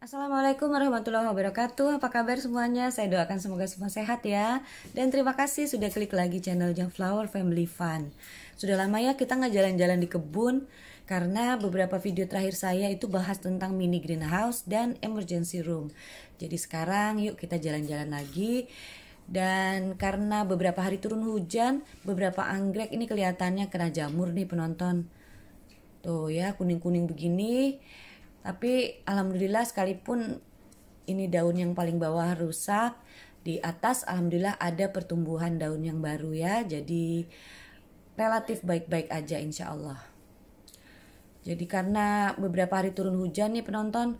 Assalamualaikum warahmatullahi wabarakatuh. Apa kabar semuanya? Saya doakan semoga semua sehat ya. Dan terima kasih sudah klik lagi channel Flower Family Fun. Sudah lama ya kita nggak jalan-jalan di kebun, karena beberapa video terakhir saya itu bahas tentang mini greenhouse dan emergency room. Jadi sekarang yuk kita jalan-jalan lagi. Dan karena beberapa hari turun hujan, beberapa anggrek ini kelihatannya kena jamur nih penonton. Tuh ya, kuning-kuning begini. Tapi alhamdulillah sekalipun ini daun yang paling bawah rusak, di atas alhamdulillah ada pertumbuhan daun yang baru ya. Jadi relatif baik-baik aja insya Allah. Jadi karena beberapa hari turun hujan nih penonton,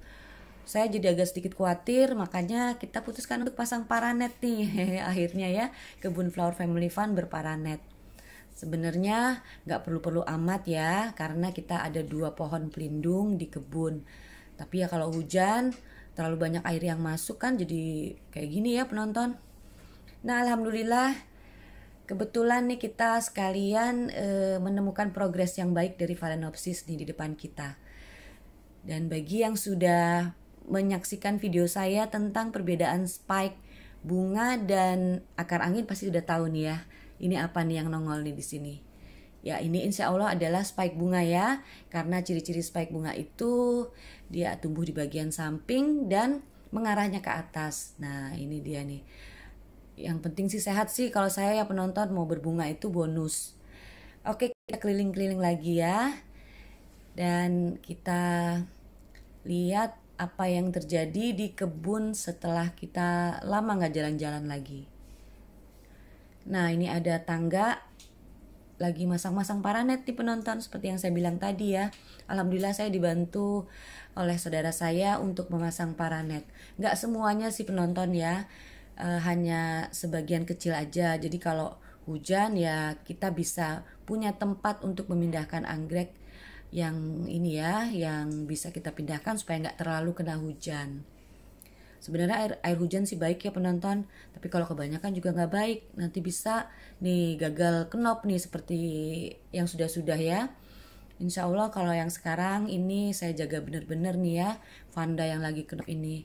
saya jadi agak sedikit khawatir, makanya kita putuskan untuk pasang paranet nih. Akhirnya ya, kebun Flower Family Fun berparanet. Sebenarnya nggak perlu-perlu amat ya, karena kita ada 2 pohon pelindung di kebun. Tapi ya kalau hujan, terlalu banyak air yang masuk kan jadi kayak gini ya penonton. Nah alhamdulillah, kebetulan nih kita sekalian menemukan progres yang baik dari Phalaenopsis nih di depan kita. Dan bagi yang sudah menyaksikan video saya tentang perbedaan spike bunga dan akar angin pasti sudah tahu nih ya. Ini apa nih yang nongol nih di sini? Ya ini insya Allah adalah spike bunga ya. Karena ciri-ciri spike bunga itu dia tumbuh di bagian samping dan mengarahnya ke atas. Nah ini dia nih. Yang penting sih sehat sih, kalau saya ya penonton mau berbunga itu bonus. Oke, kita keliling-keliling lagi ya. Dan kita lihat apa yang terjadi di kebun setelah kita lama nggak jalan-jalan lagi. Nah ini ada tangga, lagi masang-masang paranet nih penonton, seperti yang saya bilang tadi ya. Alhamdulillah saya dibantu oleh saudara saya untuk memasang paranet. Nggak semuanya sih penonton ya, hanya sebagian kecil aja. Jadi kalau hujan ya kita bisa punya tempat untuk memindahkan anggrek yang ini ya, yang bisa kita pindahkan supaya nggak terlalu kena hujan. Sebenarnya air hujan sih baik ya penonton, tapi kalau kebanyakan juga nggak baik, nanti bisa nih gagal kenop nih seperti yang sudah-sudah ya. Insya Allah kalau yang sekarang ini saya jaga bener-bener nih ya, Vanda yang lagi kenop ini.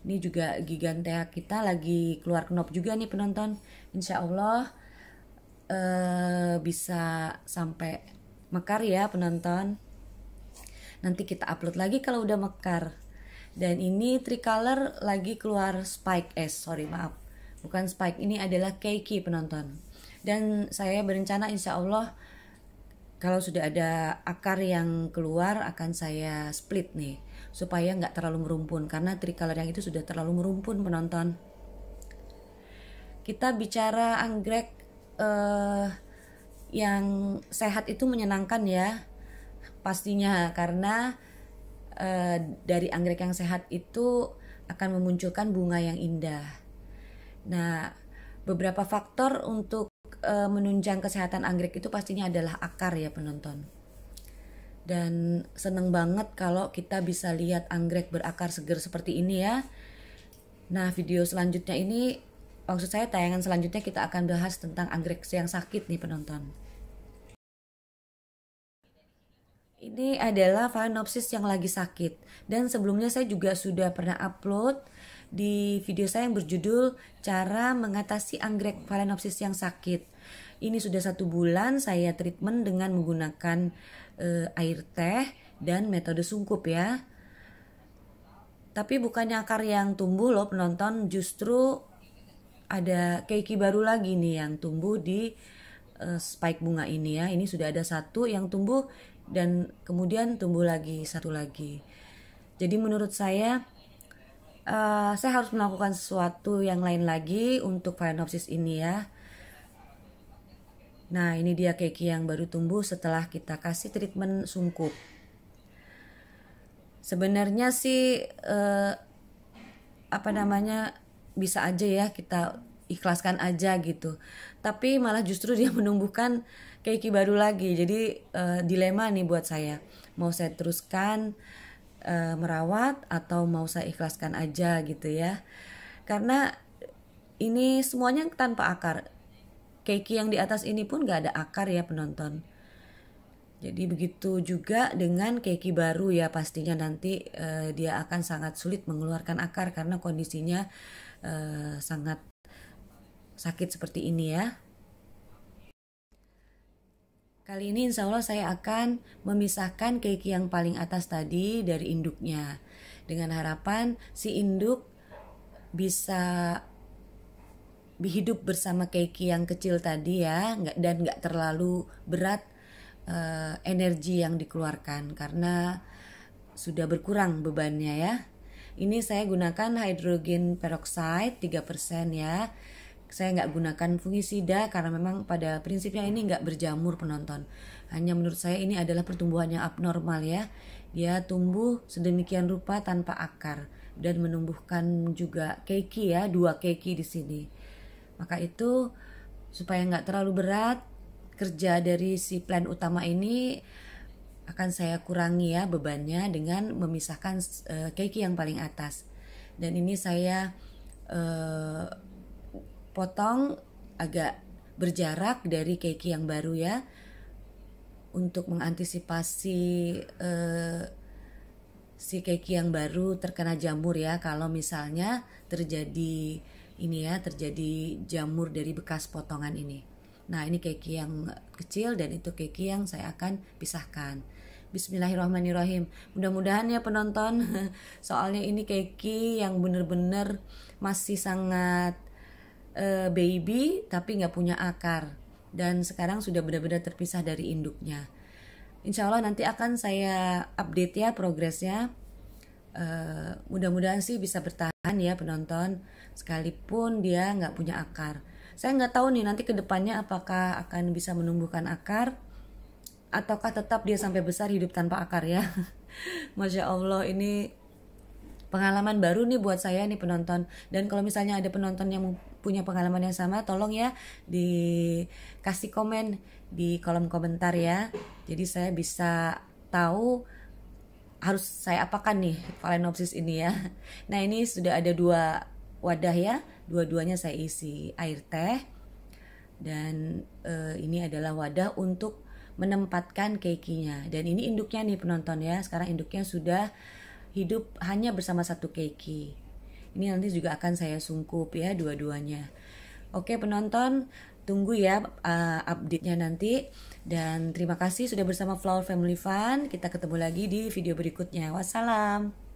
Ini juga Gigantea kita lagi keluar kenop juga nih penonton. Insya Allah bisa sampai mekar ya penonton. Nanti kita upload lagi kalau udah mekar. Dan ini tricolor lagi keluar spike maaf, bukan spike, ini adalah keiki penonton. Dan saya berencana insya Allah kalau sudah ada akar yang keluar akan saya split nih, supaya nggak terlalu merumpun, karena tricolor yang itu sudah terlalu merumpun penonton. Kita bicara anggrek yang sehat itu menyenangkan ya pastinya, karena dari anggrek yang sehat itu akan memunculkan bunga yang indah. Nah, beberapa faktor untuk menunjang kesehatan anggrek itu pastinya adalah akar ya penonton. Dan seneng banget kalau kita bisa lihat anggrek berakar seger seperti ini ya. Nah, video selanjutnya ini, maksud saya tayangan selanjutnya kita akan bahas tentang anggrek yang sakit nih penonton. Ini adalah Phalaenopsis yang lagi sakit. Dan sebelumnya saya juga sudah pernah upload di video saya yang berjudul Cara Mengatasi Anggrek Phalaenopsis yang Sakit. Ini sudah 1 bulan saya treatment dengan menggunakan air teh dan metode sungkup ya. Tapi bukannya akar yang tumbuh loh penonton, justru ada keiki baru lagi nih yang tumbuh di spike bunga ini ya. Ini sudah ada 1 yang tumbuh dan kemudian tumbuh lagi 1 lagi. Jadi menurut saya harus melakukan sesuatu yang lain lagi untuk Phalaenopsis ini ya. Nah ini dia keiki yang baru tumbuh setelah kita kasih treatment sungkup. Sebenarnya sih bisa aja ya kita ikhlaskan aja gitu, tapi malah justru dia menumbuhkan keiki baru lagi. Jadi dilema nih buat saya, mau saya teruskan merawat atau mau saya ikhlaskan aja gitu ya, karena ini semuanya tanpa akar. Keiki yang di atas ini pun gak ada akar ya penonton. Jadi begitu juga dengan keiki baru ya, pastinya nanti dia akan sangat sulit mengeluarkan akar karena kondisinya sangat sakit seperti ini ya. Kali ini insya Allah saya akan memisahkan keiki yang paling atas tadi dari induknya. Dengan harapan si induk bisa hidup bersama keiki yang kecil tadi ya, dan nggak terlalu berat energi yang dikeluarkan karena sudah berkurang bebannya ya. Ini saya gunakan hydrogen peroxide 3% ya. Saya nggak gunakan fungisida karena memang pada prinsipnya ini nggak berjamur penonton. Hanya menurut saya ini adalah pertumbuhan yang abnormal ya. Dia tumbuh sedemikian rupa tanpa akar dan menumbuhkan juga keiki ya, 2 keiki di sini. Maka itu supaya nggak terlalu berat, kerja dari si plant utama ini akan saya kurangi ya bebannya dengan memisahkan keiki yang paling atas. Dan ini saya potong agak berjarak dari keiki yang baru ya, untuk mengantisipasi si keiki yang baru terkena jamur ya, kalau misalnya terjadi jamur dari bekas potongan ini. Nah, ini keiki yang kecil dan itu keiki yang saya akan pisahkan. Bismillahirrahmanirrahim. Mudah-mudahan ya penonton, soalnya ini keiki yang bener-bener masih sangat baby tapi nggak punya akar dan sekarang sudah benar-benar terpisah dari induknya. Insya Allah nanti akan saya update ya progresnya. Mudah-mudahan sih bisa bertahan ya penonton, sekalipun dia nggak punya akar. Saya nggak tahu nih nanti kedepannya apakah akan bisa menumbuhkan akar ataukah tetap dia sampai besar hidup tanpa akar ya. Masya Allah, ini pengalaman baru nih buat saya nih penonton. Dan kalau misalnya ada penonton yang punya pengalaman yang sama, tolong ya dikasih komen di kolom komentar ya. Jadi saya bisa tahu harus saya apakan nih Phalaenopsis ini ya. Nah, ini sudah ada 2 wadah ya. Dua-duanya saya isi air teh. Dan ini adalah wadah untuk menempatkan keikinya. Dan ini induknya nih penonton ya. Sekarang induknya sudah hidup hanya bersama 1 keiki. Ini nanti juga akan saya sungkup ya dua-duanya. Oke penonton, tunggu ya update-nya nanti. Dan terima kasih sudah bersama Flower Family Fun. Kita ketemu lagi di video berikutnya. Wassalam.